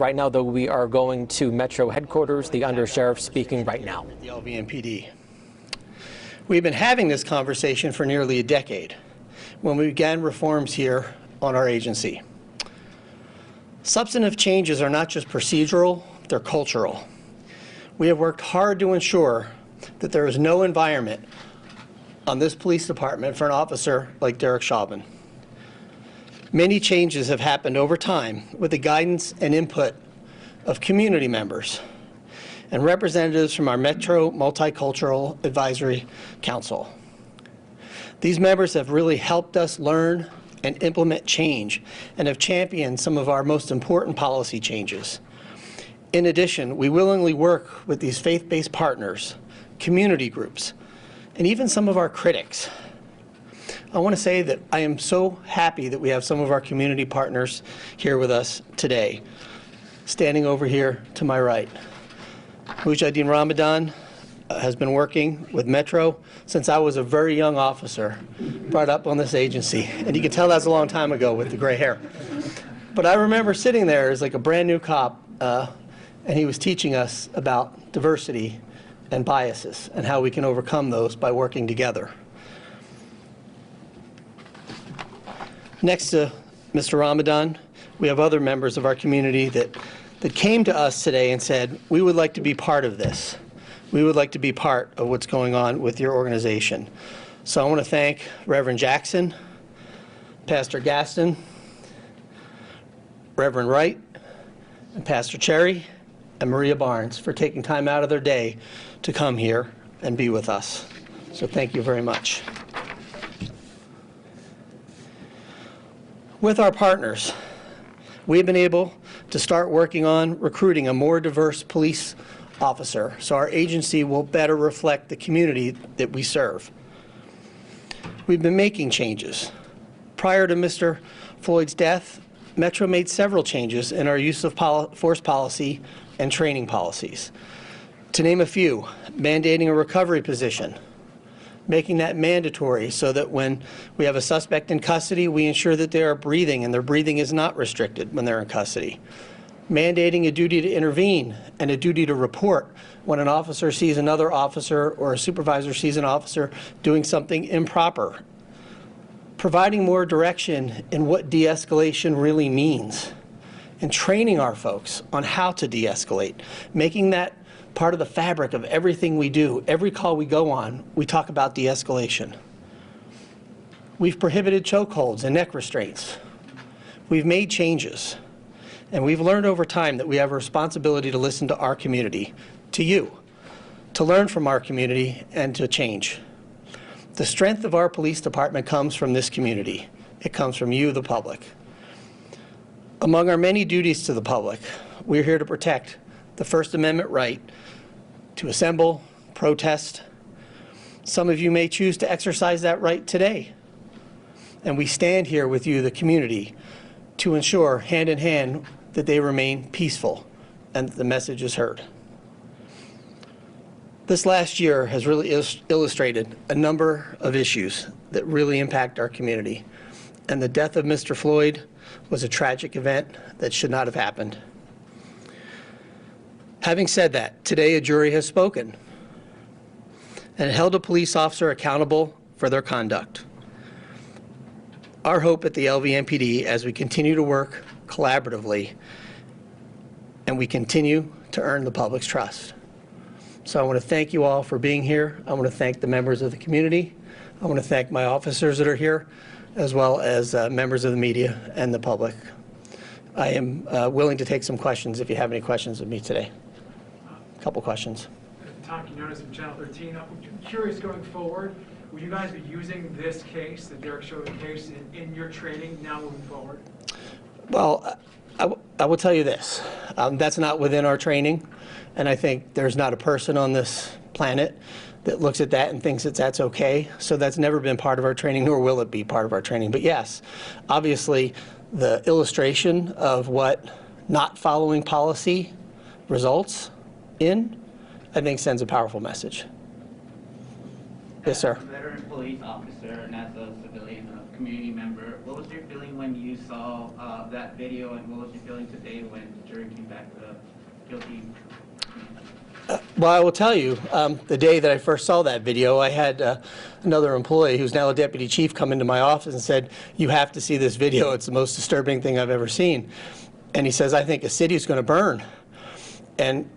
Right now, though, we are going to Metro headquarters. The undersheriff speaking right now. The LVMPD. We've been having this conversation for nearly a decade when we began reforms here on our agency. Substantive changes are not just procedural, they're cultural. We have worked hard to ensure that there is no environment on this police department for an officer like Derek Chauvin. Many changes have happened over time with the guidance and input of community members and representatives from our Metro Multicultural Advisory Council. These members have really helped us learn and implement change and have championed some of our most important policy changes. In addition, we willingly work with these faith-based partners, community groups, and even some of our critics. I want to say that I am so happy that we have some of our community partners here with us today. Standing over here to my right, Mujahideen Ramadan has been working with Metro since I was a very young officer, brought up on this agency. And you can tell that's a long time ago with the gray hair. But I remember sitting there as like a brand new cop, and he was teaching us about diversity and biases and how we can overcome those by working together. Next to Mr. Ramadan, we have other members of our community that came to us today and said, we would like to be part of this. We would like to be part of what's going on with your organization. So I want to thank Reverend Jackson, Pastor Gaston, Reverend Wright, and Pastor Cherry, and Maria Barnes for taking time out of their day to come here and be with us. So thank you very much. With our partners, we've been able to start working on recruiting a more diverse police officer so our agency will better reflect the community that we serve. We've been making changes. Prior to Mr. Floyd's death, Metro made several changes in our use of force policy and training policies. To name a few, mandating a recovery position, making that mandatory so that when we have a suspect in custody, we ensure that they are breathing and their breathing is not restricted when they're in custody. Mandating a duty to intervene and a duty to report when an officer sees another officer or a supervisor sees an officer doing something improper. Providing more direction in what de-escalation really means and training our folks on how to de-escalate, making that part of the fabric of everything we do. Every call we go on, we talk about de-escalation. We've prohibited chokeholds and neck restraints. We've made changes. And we've learned over time that we have a responsibility to listen to our community, to you, to learn from our community and to change. The strength of our police department comes from this community. It comes from you, the public. Among our many duties to the public, we're here to protect the First Amendment right to assemble, protest. Some of you may choose to exercise that right today. And we stand here with you, the community, to ensure, hand in hand, that they remain peaceful and that the message is heard. This last year has really illustrated a number of issues that really impact our community. And the death of Mr. Floyd was a tragic event that should not have happened. Having said that, today a jury has spoken and held a police officer accountable for their conduct. Our hope at the LVMPD, as we continue to work collaboratively and we continue to earn the public's trust. So I want to thank you all for being here. I want to thank the members of the community. I want to thank my officers that are here, as well as members of the media and the public. I am willing to take some questions if you have any questions of me today. A couple questions. Talking known as Channel 13, I'm curious going forward, will you guys be using this case, the Derek Chauvin case, in your training now moving forward? Well, I will tell you this. That's not within our training, and I think there's not a person on this planet that looks at that and thinks that that's okay. So that's never been part of our training, nor will it be part of our training. But yes, obviously, the illustration of what not following policy results in, I think, sends a powerful message. Yes, sir. As a veteran police officer and as a civilian community member, what was your feeling when you saw that video, and what was your feeling today when the jury came back guilty? Well, I will tell you, the day that I first saw that video, I had another employee who's now a deputy chief come into my office and said, "You have to see this video. It's the most disturbing thing I've ever seen." And he says, "I think a city is going to burn." And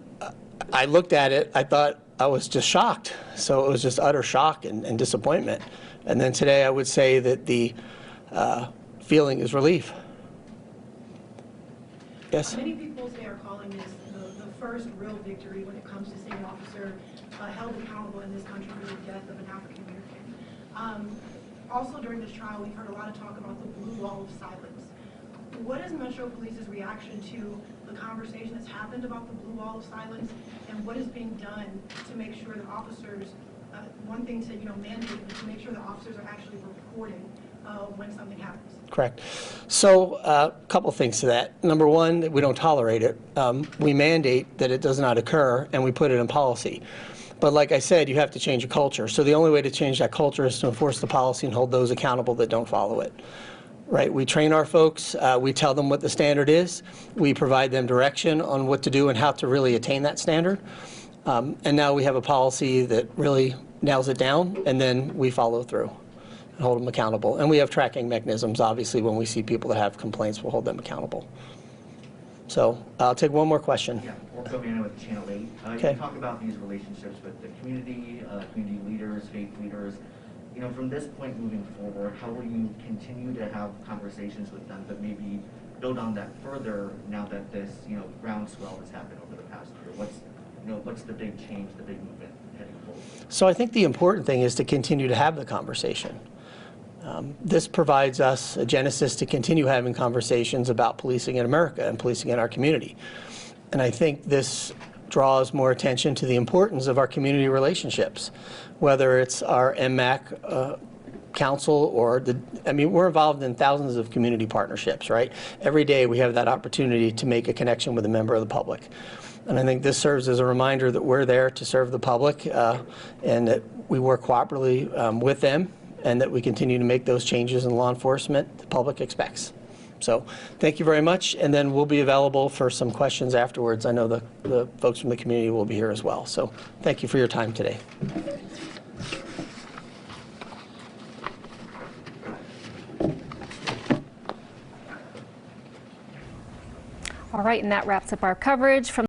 I looked at it, I thought I was just shocked. So it was just utter shock and disappointment. And then today I would say that the feeling is relief. Yes? Many people say are calling this the first real victory when it comes to seeing an officer held accountable in this country for the death of an African American. Also during this trial, we've heard a lot of talk about the blue wall of silence. What is Metro Police's reaction to the conversation that's happened about the blue wall of silence, and what is being done to make sure that officers, one thing to mandate, but to make sure that officers are actually reporting when something happens? Correct. So a couple things to that. Number one, we don't tolerate it. We mandate that it does not occur, and we put it in policy. But like I said, you have to change a culture. So the only way to change that culture is to enforce the policy and hold those accountable that don't follow it. Right? We train our folks. We tell them what the standard is. We provide them direction on what to do and how to really attain that standard. And now we have a policy that really nails it down, and then we follow through and hold them accountable. And we have tracking mechanisms. Obviously, when we see people that have complaints, we'll hold them accountable. So I'll take one more question. Yeah, or Chauvin with Channel 8. Okay. You talk about these relationships with the community, community leaders, faith leaders. From this point moving forward, how will you continue to have conversations with them, but maybe build on that further now that this, groundswell has happened over the past year? What's the big change, the big movement heading forward? So I think the important thing is to continue to have the conversation. This provides us a genesis to continue having conversations about policing in America and policing in our community. And I think this draws more attention to the importance of our community relationships, whether it's our MMAC council or we're involved in thousands of community partnerships, right? Every day we have that opportunity to make a connection with a member of the public. And I think this serves as a reminder that we're there to serve the public and that we work cooperatively with them, and that we continue to make those changes in law enforcement the public expects. So thank you very much, and then we'll be available for some questions afterwards. I know the folks from the community will be here as well. So thank you for your time today. All right, and that wraps up our coverage from